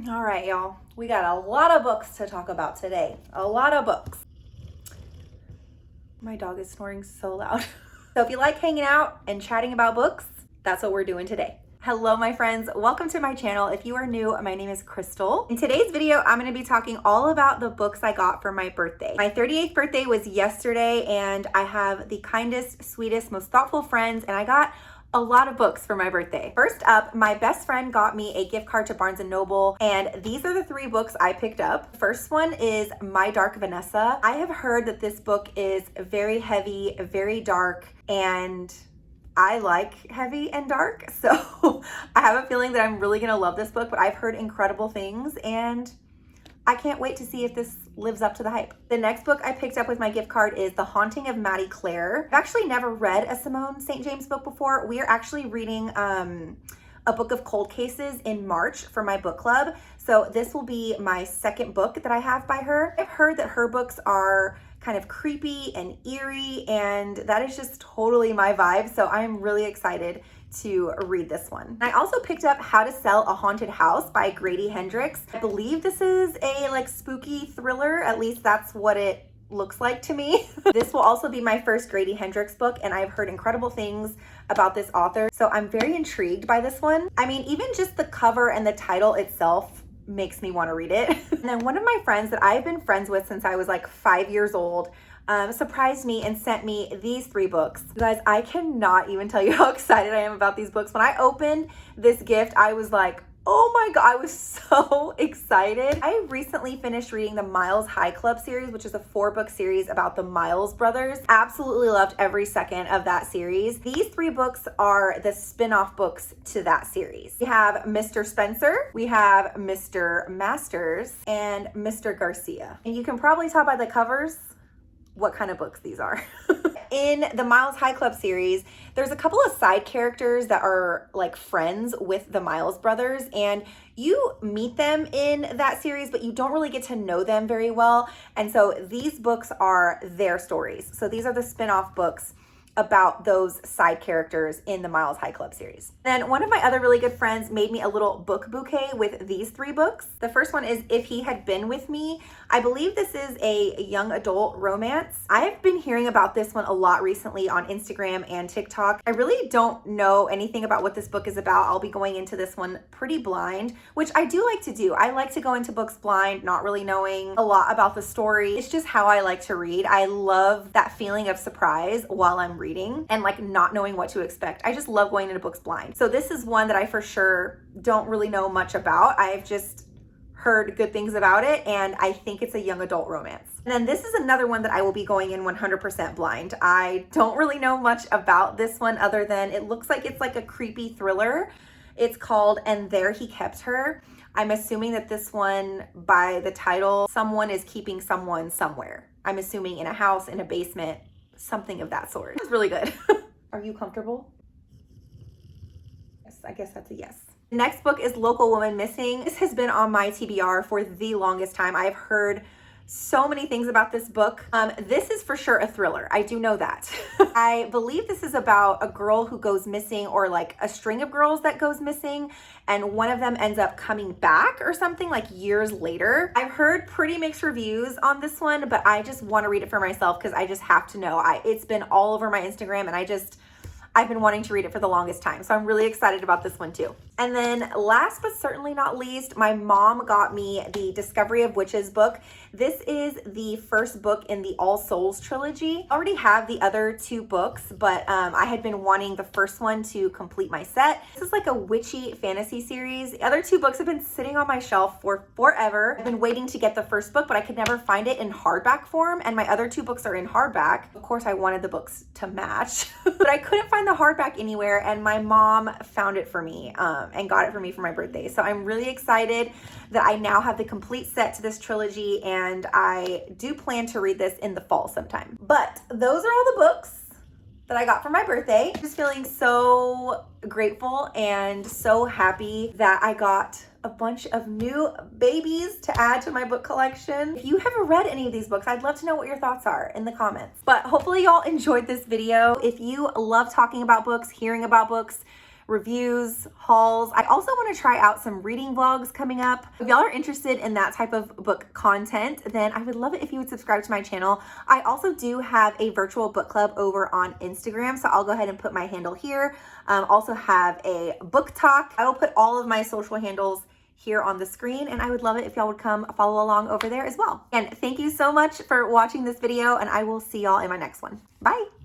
All right, y'all. We got a lot of books to talk about today. A lot of books. My dog is snoring so loud. So if you like hanging out and chatting about books, that's what we're doing today. Hello, my friends. Welcome to my channel. If you are new, my name is Crystal. In today's video, I'm going to be talking all about the books I got for my birthday. My 38th birthday was yesterday, and I have the kindest, sweetest, most thoughtful friends, and I got a lot of books for my birthday. First up, my best friend got me a gift card to Barnes & Noble, and these are the 3 books I picked up. First one is My Dark Vanessa. I have heard that this book is very heavy, very dark, and I like heavy and dark, so I have a feeling that I'm really gonna love this book, but I've heard incredible things, and I can't wait to see if this lives up to the hype. The next book I picked up with my gift card is The Haunting of Maddie Clare. I've actually never read a Simone St. James book before. We are actually reading a book of cold cases in March for my book club. So this will be my second book that I have by her. I've heard that her books are kind of creepy and eerie, and that is just totally my vibe. So I'm really excited to read this one. I also picked up How to Sell a Haunted House by Grady Hendrix. I believe this is a spooky thriller. At least that's what it looks like to me. This will also be my first Grady Hendrix book, and I've heard incredible things about this author. So I'm very intrigued by this one. I mean, even just the cover and the title itself makes me want to read it. And then one of my friends that I've been friends with since I was like 5 years old surprised me and sent me these 3 books. You guys, I cannot even tell you how excited I am about these books. When I opened this gift, I was like, oh my God, I was so excited. I recently finished reading the Miles High Club series, which is a 4-book series about the Miles brothers. Absolutely loved every second of that series. These 3 books are the spin-off books to that series. We have Mr. Spencer, we have Mr. Masters, and Mr. Garcia. And you can probably tell by the covers what kind of books these are. In the Miles High Club series, there's a couple of side characters that are like friends with the Miles brothers, and you meet them in that series, but you don't really get to know them very well. And so these books are their stories. So these are the spin-off books about those side characters in the Miles High Club series. Then one of my other really good friends made me a little book bouquet with these 3 books. The first one is If He Had Been With Me. I believe this is a young adult romance. I have been hearing about this one a lot recently on Instagram and TikTok. I really don't know anything about what this book is about. I'll be going into this one pretty blind, which I do like to do. I like to go into books blind, not really knowing a lot about the story. It's just how I like to read. I love that feeling of surprise while I'm reading and like not knowing what to expect. I just love going into books blind. So this is one that I for sure don't really know much about. I've just heard good things about it, and I think it's a young adult romance. And then this is another one that I will be going in 100% blind. I don't really know much about this one other than it looks like it's like a creepy thriller. It's called And There He Kept Her. I'm assuming that this one, by the title, someone is keeping someone somewhere. I'm assuming in a house, in a basement, something of that sort. It's really good. Are you comfortable? Yes, I guess that's a yes. The next book is Local Woman Missing. This has been on my TBR for the longest time. I've heard so many things about this book. This is for sure a thriller. I do know that. I believe this is about a girl who goes missing, or like a string of girls that goes missing, and one of them ends up coming back or something like years later. I've heard pretty mixed reviews on this one, but I just want to read it for myself because I just have to know. It's been all over my Instagram, and I've been wanting to read it for the longest time. So I'm really excited about this one too. And then last but certainly not least, my mom got me the Discovery of Witches book. This is the first book in the All Souls trilogy. I already have the other 2 books, but I had been wanting the first one to complete my set. This is like a witchy fantasy series. The other 2 books have been sitting on my shelf for forever. I've been waiting to get the first book, but I could never find it in hardback form, and my other 2 books are in hardback. Of course, I wanted the books to match, but I couldn't find the hardback anywhere, and my mom found it for me and got it for me for my birthday. So I'm really excited that I now have the complete set to this trilogy, and I do plan to read this in the fall sometime. But those are all the books that I got for my birthday. Just feeling so grateful and so happy that I got a bunch of new babies to add to my book collection. If you haven't read any of these books, I'd love to know what your thoughts are in the comments. But hopefully y'all enjoyed this video. If you love talking about books, hearing about books, reviews, hauls. I also want to try out some reading vlogs coming up. If y'all are interested in that type of book content, then I would love it if you would subscribe to my channel. I also do have a virtual book club over on Instagram, so I'll go ahead and put my handle here. Also have a book talk. I will put all of my social handles here on the screen, and I would love it if y'all would come follow along over there as well. And thank you so much for watching this video, and I will see y'all in my next one. Bye.